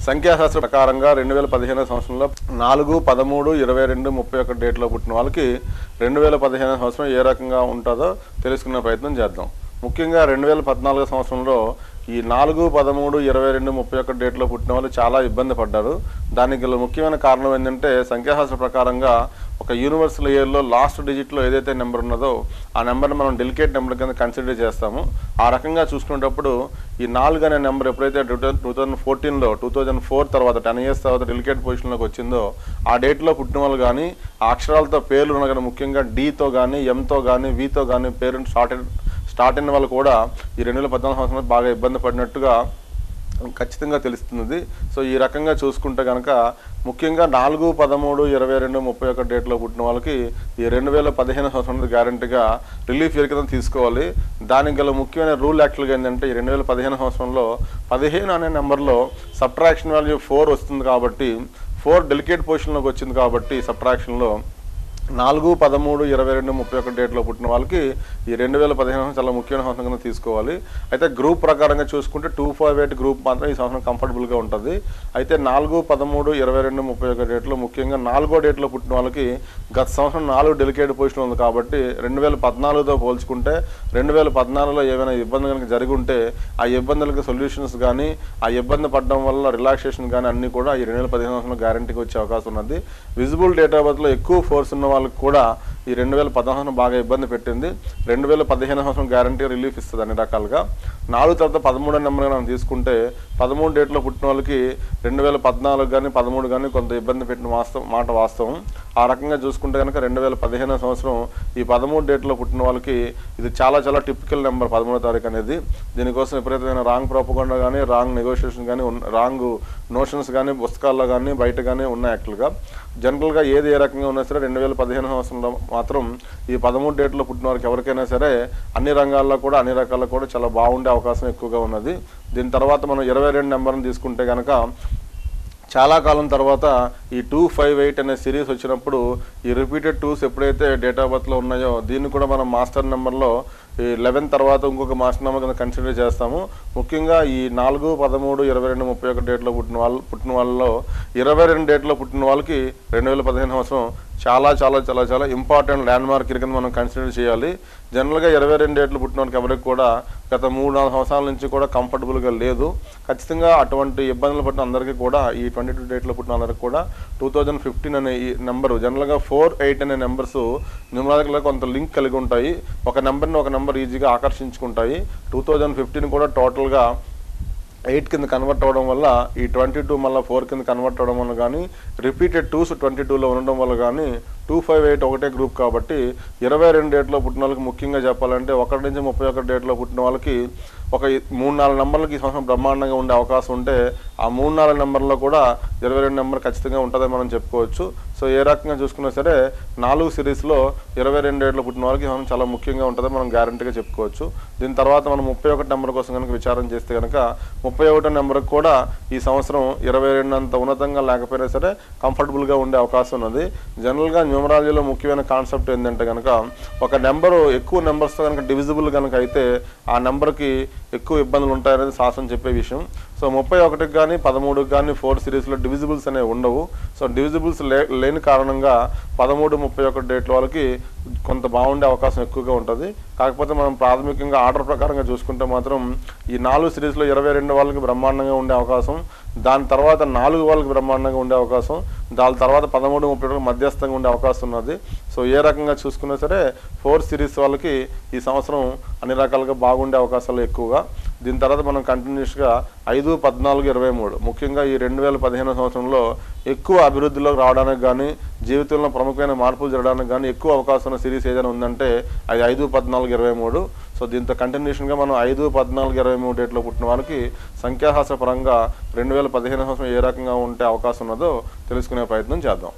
సంఖ్యాశాస్త్ర ప్రకారంగా 2015 సంవత్సరంలో 4, 13, 22, 31 డేట్లో పుట్టిన వాళ్ళకి 2015 సంవత్సరం ఏ రకంగా ఉంటుందో తెలుసుకునే ప్రయత్నం చేద్దాం. ముఖ్యంగా 2014 సంవత్సరంలో ఈ 4, 13, 22, 31 డేట్లో పుట్టిన వాళ్ళు చాలా ఇబ్బంది పడ్డారు. దానికి ముఖ్యమైన కారణం ఏంటంటే సంఖ్యాశాస్త్ర ప్రకారంగా ఒక యూనివర్సల్ ఇయర్లో లాస్ట్ డిజిట్లో ఏదైతే నెంబర్ ఉన్నదో ఆ నెంబర్ని మనం డెలికేట్ నెంబర్ కింద కన్సిడర్ చేస్తాము. ఆ రకంగా చూసుకునేటప్పుడు ఈ 4 అనే నెంబర్ ఎప్పుడైతే 2014లో 2004 తర్వాత 10 years తర్వాత డెలికేట్ పొజిషన్లోకి వచ్చిందో ఆ డేట్లో పుట్టిన వాళ్ళు కానీ ఆ అక్షరాలతో పేర్లు ఉన్న కానీ ముఖ్యంగా డీతో కానీ ఎంతో కానీ వీతో కానీ పేరు స్టార్ట్ అయిన వాళ్ళు కూడా ఈ 2014 సంవత్సరంలో బాగా ఇబ్బంది పడినట్టుగా ఖచ్చితంగా తెలుస్తుంది. సో ఈ రకంగా చూసుకుంటే కనుక ముఖ్యంగా 4, 13, 22, 31 డేట్లో పుట్టిన వాళ్ళకి ఈ 2015 సంవత్సరం గ్యారంటీగా రిలీఫ్ ఇయర్ కింద తీసుకోవాలి. దానికి గల ముఖ్యమైన రూల్ యాక్చువల్గా ఏంటంటే ఈ 2015 సంవత్సరంలో 15 అనే నెంబర్లో సబ్ట్రాక్షన్ వాల్యూ 4 వస్తుంది కాబట్టి 4 డెలికేట్ పొజిషన్లోకి వచ్చింది కాబట్టి సబ్ట్రాక్షన్లో 4, 13, 22, 31 డేట్లో పుట్టిన వాళ్ళకి ఈ 2015 చాలా ముఖ్యమైన సంవత్సరం కింద తీసుకోవాలి. అయితే గ్రూప్ ప్రకారంగా చూసుకుంటే 258 గ్రూప్ మాత్రం ఈ సంవత్సరం కంఫర్టబుల్గా ఉంటుంది. అయితే 4, 13, 22, 31 డేట్లో ముఖ్యంగా 4వ డేట్లో పుట్టిన వాళ్ళకి గత సంవత్సరం 4 డెలికేట్ పొజిషన్ ఉంది కాబట్టి 2014తో పోల్చుకుంటే 2014లో ఏమైనా ఇబ్బంది కనుక జరిగి ఉంటే ఆ ఇబ్బందులకి సొల్యూషన్స్ కానీ ఆ ఇబ్బంది పడడం వల్ల రిలాక్సేషన్ కానీ అన్నీ కూడా ఈ 2015 సంవత్సరంలో గ్యారంటీకి వచ్చే అవకాశం ఉన్నది. విజిబుల్ డేట్ ఆఫ్ బర్త్లో ఎక్కువ ఫోర్స్ ఉన్న వాళ్ళకి కూడా ఈ 2015 బాగా ఇబ్బంది పెట్టింది. 2015 సంవత్సరం గ్యారంటీ రిలీఫ్ ఇస్తుంది అన్ని రకాలుగా. 4 తర్వాత 13 నెంబర్ మనం తీసుకుంటే 13 డేట్లో పుట్టిన వాళ్ళకి 2014 కానీ 13 కానీ కొంత ఇబ్బంది పెట్టిన మాట వాస్తవం. ఆ రకంగా చూసుకుంటే కనుక 2015 సంవత్సరం ఈ 13 డేట్లో పుట్టిన వాళ్ళకి ఇది చాలా చాలా టిపికల్ నెంబర్ 13వ తారీఖు అనేది. దీనికోసం విపరీతమైన రాంగ్ ప్రోపగండా కానీ రాంగ్ నెగోషియేషన్ కానీ రాంగ్ నోషన్స్ కానీ పుస్తకాల్లో కానీ బయట కానీ ఉన్నాయి. యాక్చువల్గా జనరల్గా ఏది ఏ రకంగా ఉన్నా సరే 2015 సంవత్సరంలో మాత్రం ఈ 13 డేట్లో పుట్టిన వారికి ఎవరికైనా సరే అన్ని రంగాల్లో కూడా అన్ని రకాల్లో కూడా చాలా బాగుండే అవకాశం ఎక్కువగా ఉన్నది. దీని తర్వాత మనం 22 నెంబర్ని తీసుకుంటే కనుక చాలా కాలం తర్వాత ఈ 258 అనే సిరీస్ వచ్చినప్పుడు ఈ రిపీటెడ్ 2s ఎప్పుడైతే డేట్ ఆఫ్ బర్త్లో ఉన్నాయో దీన్ని కూడా మనం మాస్టర్ నెంబర్లో ఈ 11 తర్వాత ఇంకొక మాస్టర్ నెంబర్ కింద కన్సిడర్ చేస్తాము. ముఖ్యంగా ఈ 4, 13, 22, 31 డేట్లో పుట్టిన వాళ్ళలో 22 డేట్లో పుట్టిన వాళ్ళకి 2015 సంవత్సరం చాలా చాలా చాలా చాలా ఇంపార్టెంట్ ల్యాండ్ మార్క్ కింద మనం కన్సిడర్ చేయాలి. జనరల్గా 22 డేట్లు పుట్టిన వాళ్ళకి ఎవరికి కూడా గత 3-4 సంవత్సరాల నుంచి కూడా కంఫర్టబుల్గా లేదు. ఖచ్చితంగా అటువంటి ఇబ్బందులు పట్టిన అందరికీ కూడా ఈ 22 డేట్లో పుట్టిన అందరికీ కూడా 2015 అనే ఈ నెంబరు జనరల్గా 4, 8 అనే నెంబర్స్ న్యూమరాలజీలో కొంత లింక్ కలిగి ఉంటాయి. ఒక నెంబర్ని ఒక నెంబర్ ఈజీగా ఆకర్షించుకుంటాయి. 2015 కూడా టోటల్గా 8 కింద కన్వర్ట్ అవ్వడం వల్ల ఈ 22 మళ్ళీ 4 కింద కన్వర్ట్ అవ్వడం వల్ల కానీ రిపీటెడ్ 2s 22లో ఉండడం వల్ల కానీ 258 ఒకటే గ్రూప్ కాబట్టి 22 డేట్లో పుట్టిన వాళ్ళకి ముఖ్యంగా చెప్పాలంటే 1 నుంచి 31 డేట్లో పుట్టిన వాళ్ళకి ఒక 3-4 నెంబర్లకి ఈ సంవత్సరం బ్రహ్మాండంగా ఉండే అవకాశం ఉంటే ఆ 3-4 నెంబర్లో కూడా 22 నెంబర్ ఖచ్చితంగా ఉంటుందని మనం చెప్పుకోవచ్చు. సో ఏ రకంగా చూసుకున్నా సరే 4 సిరీస్లో 22 డేట్లో పుట్టిన వాళ్ళకి చాలా ముఖ్యంగా ఉంటుందని మనం గ్యారంటీగా చెప్పుకోవచ్చు. దీని తర్వాత మనం 31 నెంబర్ కోసం కనుక విచారం చేస్తే కనుక 31 నెంబర్కి కూడా ఈ సంవత్సరం 22 అంత ఉన్నతంగా లేకపోయినా సరే కంఫర్టబుల్గా ఉండే అవకాశం ఉన్నది. జనరల్గా న్యూమరాలజీలో ముఖ్యమైన కాన్సెప్ట్ ఏంటంటే కనుక ఒక నెంబరు ఎక్కువ నెంబర్స్తో కనుక డివిజిబుల్ కనుక అయితే ఆ నెంబర్కి ఎక్కువ ఇబ్బందులు ఉంటాయనేది శాస్త్రం చెప్పే విషయం. సో 31కి కానీ 13కి కానీ 4 సిరీస్లో డివిజిబుల్స్ అనేవి ఉండవు. సో డివిజిబుల్స్ లేని కారణంగా 13, 31 డేట్ల వాళ్ళకి కొంత బాగుండే అవకాశం ఎక్కువగా ఉంటుంది. కాకపోతే మనం ప్రాథమికంగా ఆర్డర్ ప్రకారంగా చూసుకుంటే మాత్రం ఈ 4 సిరీస్లో 22 వాళ్ళకి బ్రహ్మాండంగా ఉండే అవకాశం, దాని తర్వాత 4 వాళ్ళకి బ్రహ్మాండంగా ఉండే అవకాశం, దాని తర్వాత 13, 31 మధ్యస్థంగా ఉండే అవకాశం ఉన్నది. సో ఏ రకంగా చూసుకున్నా సరే 4 సిరీస్ వాళ్ళకి ఈ సంవత్సరం అన్ని రకాలుగా బాగుండే అవకాశాలు ఎక్కువగా. దీని తర్వాత మనం కంటిన్యూస్గా 5, 14, 23 ముఖ్యంగా ఈ 2015 సంవత్సరంలో ఎక్కువ అభివృద్ధిలోకి రావడానికి కానీ జీవితంలో ప్రముఖమైన మార్పులు జరగడానికి కానీ ఎక్కువ అవకాశం ఉన్న సిరీస్ ఏదైనా ఉందంటే అది 5, 14, 23. సో దీంతో కంటిన్యూషన్గా మనం 5, 14, 23 డేట్లో పుట్టిన వాళ్ళకి సంఖ్యాశాస్త్ర పరంగా 2015 సంవత్సరం ఏ రకంగా ఉంటే అవకాశం ఉన్నదో తెలుసుకునే ప్రయత్నం చేద్దాం.